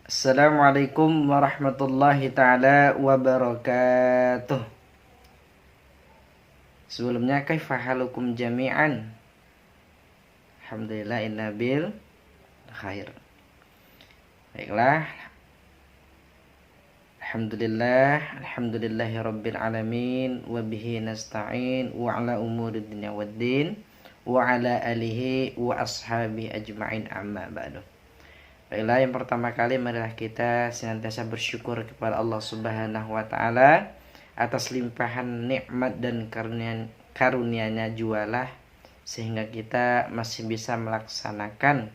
Assalamualaikum warahmatullahi ta'ala wabarakatuh. Sebelumnya kaifa halukum jami'an? Alhamdulillah inna bil khair. Baiklah. Alhamdulillahi rabbil alamin wa bihi nasta'in wa ala umuri dunya waddin wa ala alihi wa ashabi ajma'in amma ba'du. Baiklah, yang pertama kali marilah kita senantiasa bersyukur kepada Allah Subhanahu wa taala atas limpahan nikmat dan karunia-Nya jualah sehingga kita masih bisa melaksanakan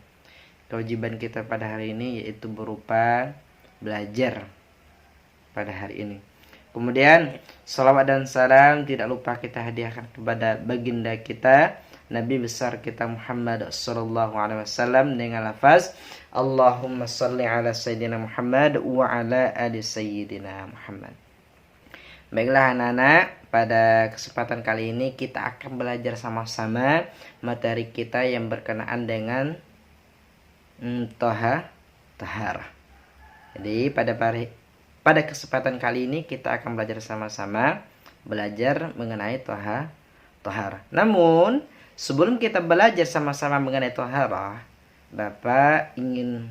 kewajiban kita pada hari ini, yaitu berupa belajar pada hari ini. Kemudian salawat dan salam tidak lupa kita hadiahkan kepada baginda kita Nabi besar kita Muhammad sallallahu alaihi wasallam dengan lafaz Allahumma salli ala sayyidina Muhammad wa ala ali sayyidina Muhammad. Baiklah anak-anak, pada kesempatan kali ini kita akan belajar sama-sama materi kita yang berkenaan dengan taharah. Jadi pada kesempatan kali ini kita akan belajar sama-sama belajar mengenai taharah. Namun sebelum kita belajar sama-sama mengenai taharah, Bapak ingin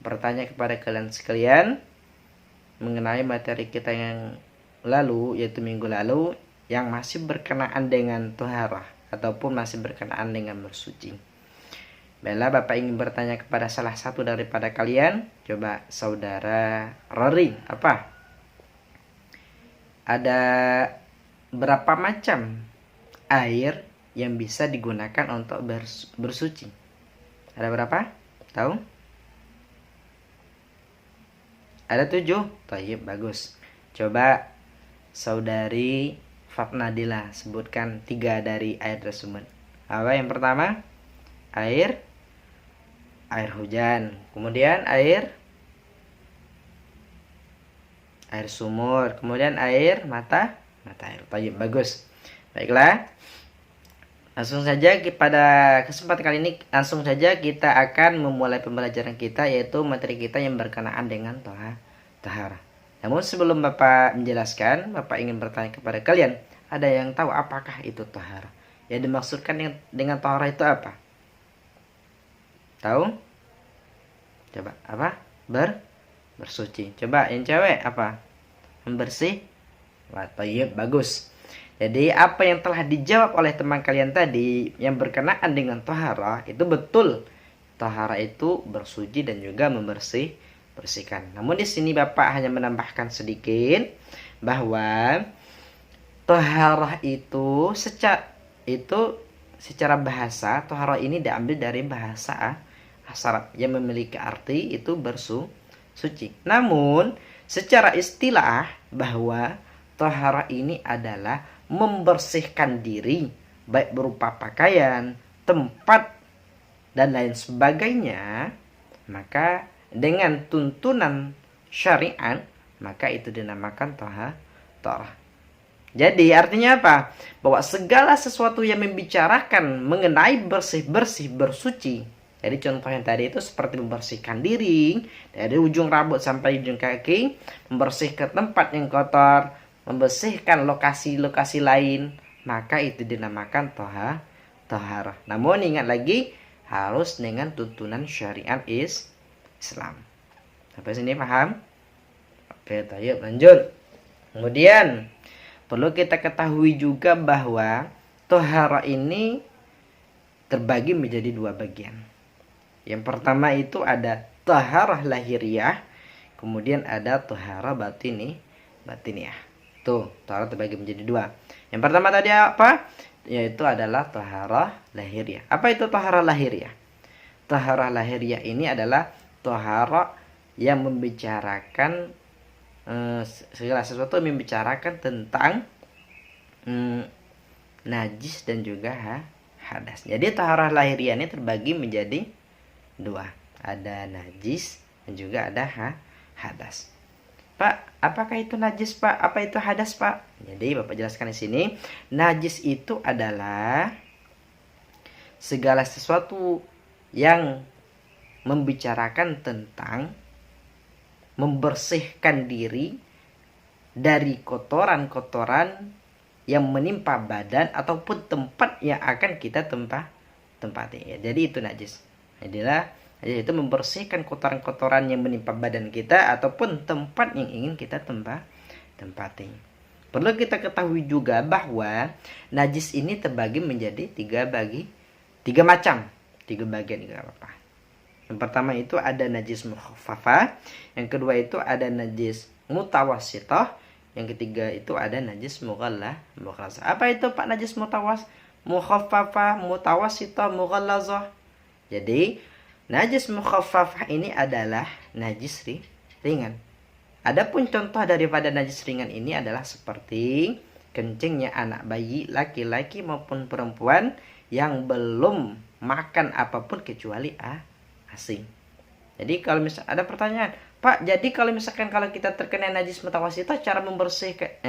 bertanya kepada kalian sekalian mengenai materi kita yang lalu, yaitu minggu lalu, yang masih berkenaan dengan taharah ataupun masih berkenaan dengan bersuci. Baiklah, Bapak ingin bertanya kepada salah satu daripada kalian. Coba saudara Rory, apa? Ada berapa macam air yang bisa digunakan untuk bersuci? Ada berapa? Tahu? Ada 7. Tayyib, bagus. Coba saudari Fatnadila sebutkan 3 dari air tersebut. Apa yang pertama? Air hujan. Kemudian air sumur. Kemudian air mata air. Tayyib, bagus. Baiklah. Langsung saja pada kesempatan kali ini kita akan memulai pembelajaran kita, yaitu materi kita yang berkenaan dengan taharah. Namun sebelum Bapak menjelaskan, Bapak ingin bertanya kepada kalian, ada yang tahu apakah itu taharah? Yang dimaksudkan dengan taharah itu apa? Tahu? Coba apa? Bersuci. Coba yang cewek apa? Membersih. Wah, tayyib, bagus. Jadi apa yang telah dijawab oleh teman kalian tadi yang berkenaan dengan taharah itu betul. Taharah itu bersuci dan juga membersihkan. Namun di sini Bapak hanya menambahkan sedikit bahwa taharah itu secara bahasa, taharah ini diambil dari bahasa Arab yang memiliki arti itu bersuci. Namun secara istilah bahwa taharah ini adalah membersihkan diri, baik berupa pakaian, tempat, dan lain sebagainya, maka dengan tuntunan syariat, maka itu dinamakan taharah. Jadi artinya apa? Bahwa segala sesuatu yang membicarakan mengenai bersih-bersih, bersuci. Jadi contoh yang tadi itu seperti membersihkan diri dari ujung rambut sampai ujung kaki, membersihkan tempat yang kotor, membersihkan lokasi-lokasi lain, maka itu dinamakan taharah. Namun ingat lagi, harus dengan tuntunan syariat Islam. Sampai sini paham? Oke, tayyib, lanjut. Kemudian perlu kita ketahui juga bahwa taharah ini terbagi menjadi 2 bagian. Yang pertama itu ada taharah lahiriah, kemudian ada taharah batiniyah. Tuh, taharah terbagi menjadi 2. Yang pertama tadi apa? Yaitu adalah taharah lahiriah. Apa itu taharah lahiriah? Taharah lahiriah ini adalah taharah yang membicarakan segala sesuatu yang membicarakan tentang najis dan juga hadas. Jadi taharah lahiriah ini terbagi menjadi 2. Ada najis dan juga ada hadas. Pak, apakah itu najis, Pak? Apa itu hadas, Pak? Jadi Bapak jelaskan di sini, najis itu adalah segala sesuatu yang membicarakan tentang membersihkan diri dari kotoran-kotoran yang menimpa badan ataupun tempat yang akan kita tempati. Ya, jadi itu najis. Najis itu membersihkan kotoran-kotoran yang menimpa badan kita ataupun tempat yang ingin kita tempati. Perlu kita ketahui juga bahwa najis ini terbagi menjadi tiga macam, tiga bagian, tidak apa-apa. Yang pertama itu ada najis mukhaffafah, yang kedua itu ada najis mutawassithah, yang ketiga itu ada najis mughallazah. Apa itu Pak najis mukhaffafah, mutawassithah, mughallazah? Jadi najis mukhaffafah ini adalah najis ringan. Adapun contoh daripada najis ringan ini adalah seperti kencingnya anak bayi laki-laki maupun perempuan yang belum makan apapun kecuali asing. Jadi kalau misal ada pertanyaan, Pak, jadi kalau misalkan kalau kita terkena najis mutawassithah, cara membersihkan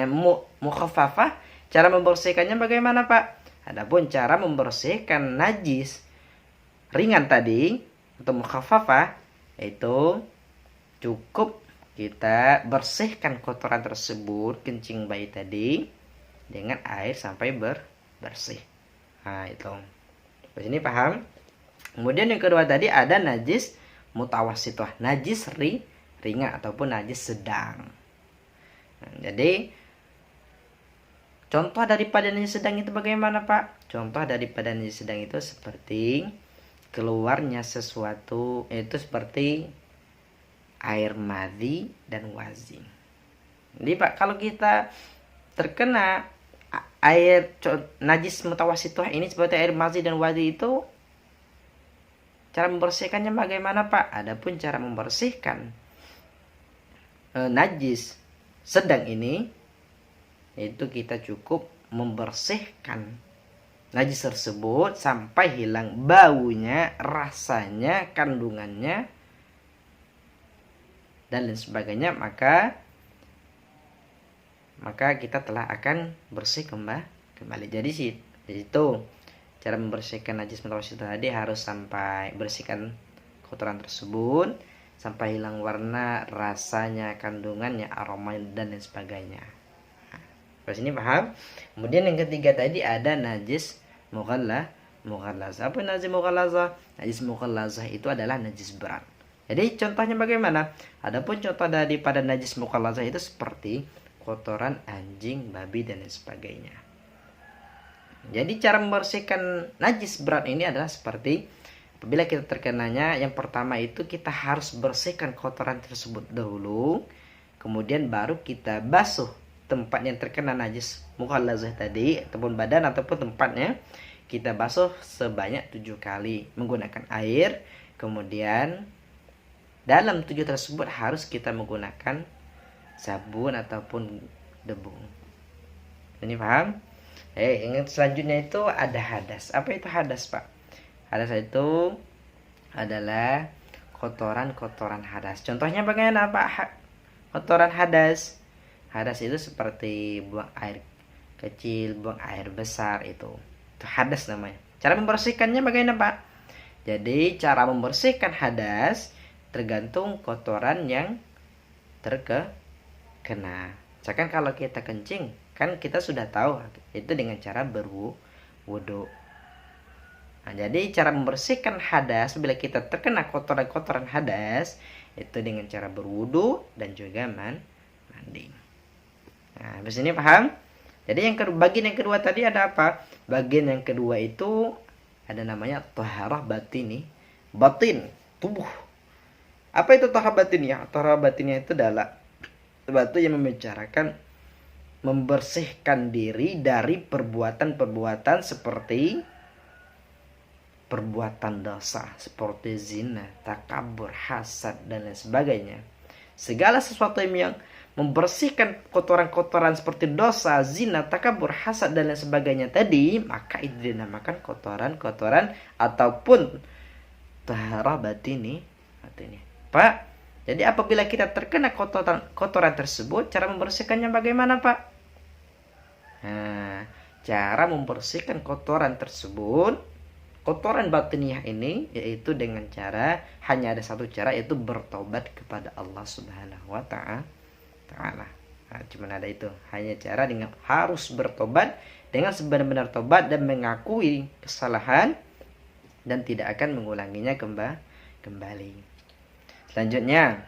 mukhaffafah, cara membersihkannya bagaimana, Pak? Adapun cara membersihkan najis ringan tadi atau mukhaffafah, itu cukup kita bersihkan kotoran tersebut, kencing bayi tadi, dengan air sampai bersih. Nah, itu. Di sini paham? Kemudian yang kedua tadi ada najis mutawassithah, najis ringan ataupun najis sedang. Nah, jadi contoh daripada najis sedang itu bagaimana, Pak? Contoh daripada najis sedang itu seperti keluarnya sesuatu, itu seperti air madhi dan wazi. Jadi Pak, kalau kita terkena air najis mutawassithah ini seperti air madhi dan wazi itu, cara membersihkannya bagaimana, Pak? Adapun cara membersihkan najis sedang ini, itu kita cukup membersihkan najis tersebut sampai hilang baunya, rasanya, kandungannya, dan lain sebagainya, maka kita telah akan bersih kembali. Jadi itu cara membersihkan najis mutawassithah tadi, harus sampai bersihkan kotoran tersebut sampai hilang warna, rasanya, kandungannya, aroma, dan lain sebagainya. Nah, sini paham? Kemudian yang ketiga tadi ada najis mughallazah. Apa najis mughallazah? Najis mughallazah itu adalah najis berat. Jadi contohnya bagaimana? Adapun contoh daripada najis mughallazah itu seperti kotoran anjing, babi, dan lain sebagainya. Jadi cara membersihkan najis berat ini adalah seperti apabila kita terkenanya, yang pertama itu kita harus bersihkan kotoran tersebut dahulu, kemudian baru kita basuh tempat yang terkena najis mughallazah tadi, ataupun badan ataupun tempatnya, kita basuh sebanyak 7 kali menggunakan air. Kemudian dalam 7 tersebut harus kita menggunakan sabun ataupun debu. Ini paham? Yang selanjutnya itu ada hadas. Apa itu hadas, Pak? Hadas itu adalah kotoran-kotoran hadas. Contohnya bagaimana, Pak? Kotoran hadas. Hadas itu seperti buang air kecil, buang air besar, itu hadas namanya. Cara membersihkannya bagaimana, Pak? Jadi cara membersihkan hadas tergantung kotoran yang terkena. Misalkan kalau kita kencing, kan kita sudah tahu itu dengan cara berwudu. Nah, jadi cara membersihkan hadas bila kita terkena kotoran-kotoran hadas itu dengan cara berwudu dan juga mandi. Nah, di sini paham? Jadi bagian yang kedua tadi ada apa? Bagian yang kedua itu ada namanya taharah batin, tubuh. Apa itu taharah batin ya? Taharah batinnya itu adalah sesuatu yang membicarakan membersihkan diri dari perbuatan-perbuatan seperti perbuatan dosa, seperti zina, takabur, hasad, dan lain sebagainya. Segala sesuatu yang membersihkan kotoran-kotoran seperti dosa, zina, takabur, hasad, dan lain sebagainya tadi, maka itu dinamakan kotoran-kotoran ataupun taharah batini. Pak, jadi apabila kita terkena kotoran tersebut, cara membersihkannya bagaimana, Pak? Nah, cara membersihkan kotoran tersebut kotoran batiniah ini yaitu dengan cara, hanya ada satu cara, yaitu bertobat kepada Allah Subhanahu wa taala. Nah, cuma ada itu, hanya cara dengan harus bertobat dengan sebenar-benar tobat dan mengakui kesalahan dan tidak akan mengulanginya kembali. Selanjutnya,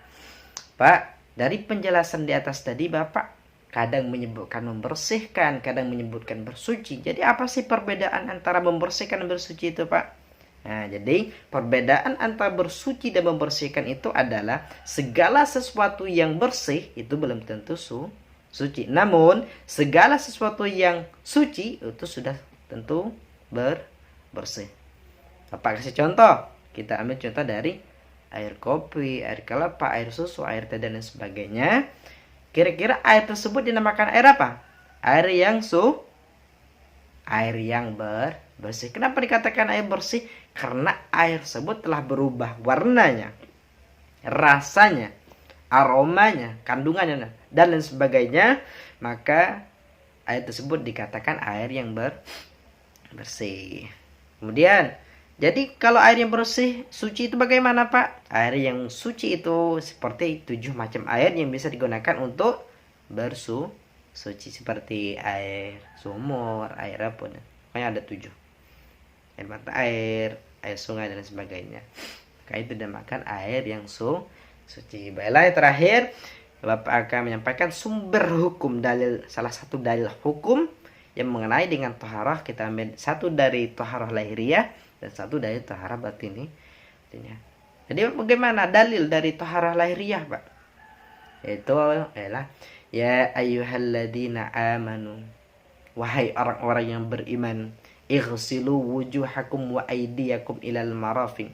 Pak, dari penjelasan di atas tadi Bapak kadang menyebutkan membersihkan, kadang menyebutkan bersuci. Jadi apa sih perbedaan antara membersihkan dan bersuci itu, Pak? Nah, jadi perbedaan antara bersuci dan membersihkan itu adalah segala sesuatu yang bersih itu belum tentu suci. Namun, segala sesuatu yang suci itu sudah tentu bersih. Bapak kasih contoh. Kita ambil contoh dari air kopi, air kelapa, air susu, air teh, dan lain sebagainya. Kira-kira air tersebut dinamakan air apa? Air yang bersih. Kenapa dikatakan air bersih? Karena air tersebut telah berubah warnanya, rasanya, aromanya, kandungannya, dan lain sebagainya. Maka air tersebut dikatakan air yang bersih. Kemudian, jadi kalau air yang bersih, suci itu bagaimana, Pak? Air yang suci itu seperti 7 macam air yang bisa digunakan untuk bersuci, seperti air sumur, air apa, pokoknya ada 7. Air mata air sungai, dan sebagainya. Maka itu dinamakan air yang suci. Baiklah, yang terakhir Bapak akan menyampaikan sumber hukum, salah satu dalil hukum yang mengenai dengan taharah. Kita ambil satu dari taharah lahiriah dan satu dari taharah batiniah. Jadi bagaimana dalil dari taharah lahiriah, Pak? Itu adalah ya ayyuhalladzina amanu, wahai orang-orang yang beriman, ighsilu wujuhakum wa aydiyakum ilal marafiq.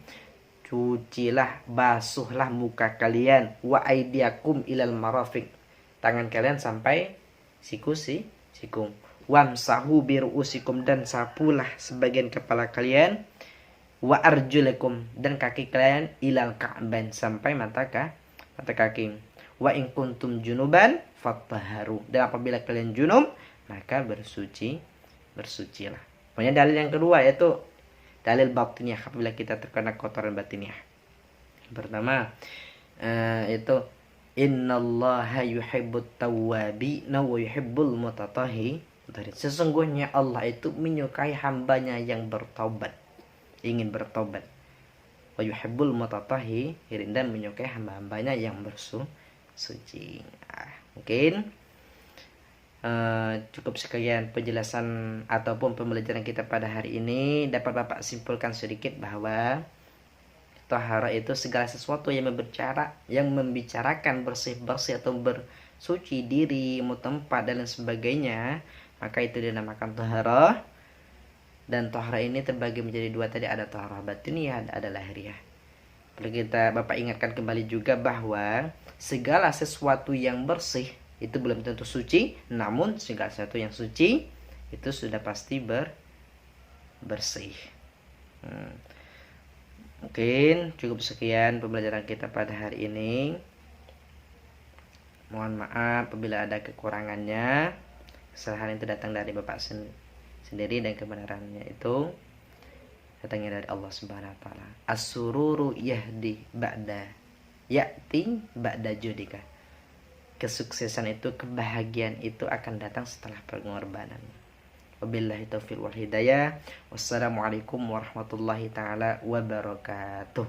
Cucilah, basuhlah muka kalian, wa aydiyakum ilal marafiq, tangan kalian sampai siku. Wamsahu biru'usikum, dan sapulah sebagian kepala kalian, wa arjulakum, dan kaki kalian, ilal ka'bain, sampai mata kaki. Wa in kuntum junuban fattaharu, dan apabila kalian junub maka bersucilah. Pokoknya dalil yang kedua yaitu dalil batiniah, apabila kita terkena kotoran batiniah. Pertama itu innallaha yuhibbut tawwabina wa yuhibbul mutatahhirin. Sesungguhnya Allah itu menyukai hambanya yang bertobat, ingin bertobat. Wa yuhibbul mutatahhirin, dan menyukai hamba-hambanya yang bersuci. Mungkin cukup sekian penjelasan ataupun pembelajaran kita pada hari ini. Dapat Bapak simpulkan sedikit bahwa taharah itu segala sesuatu yang membicarakan bersih-bersih atau bersuci diri, tempat, dan lain sebagainya, maka itu dinamakan taharah. Dan taharah ini terbagi menjadi 2 tadi, ada taharah batiniah, ada lahiriah. Perlu Bapak ingatkan kembali juga bahwa segala sesuatu yang bersih itu belum tentu suci, namun segala sesuatu yang suci itu sudah pasti bersih. Mungkin cukup sekian pembelajaran kita pada hari ini. Mohon maaf apabila ada kekurangannya. Kesalahan itu datang dari Bapak sendiri, dan kebenarannya itu datangnya dari Allah Subhanahu wa taala. As-sururu ya'ti ba'da judika. Kesuksesan itu, kebahagiaan itu akan datang setelah pengorbanan. Wabillahi taufiq wal hidayah. Wassalamualaikum warahmatullahi taala wabarakatuh.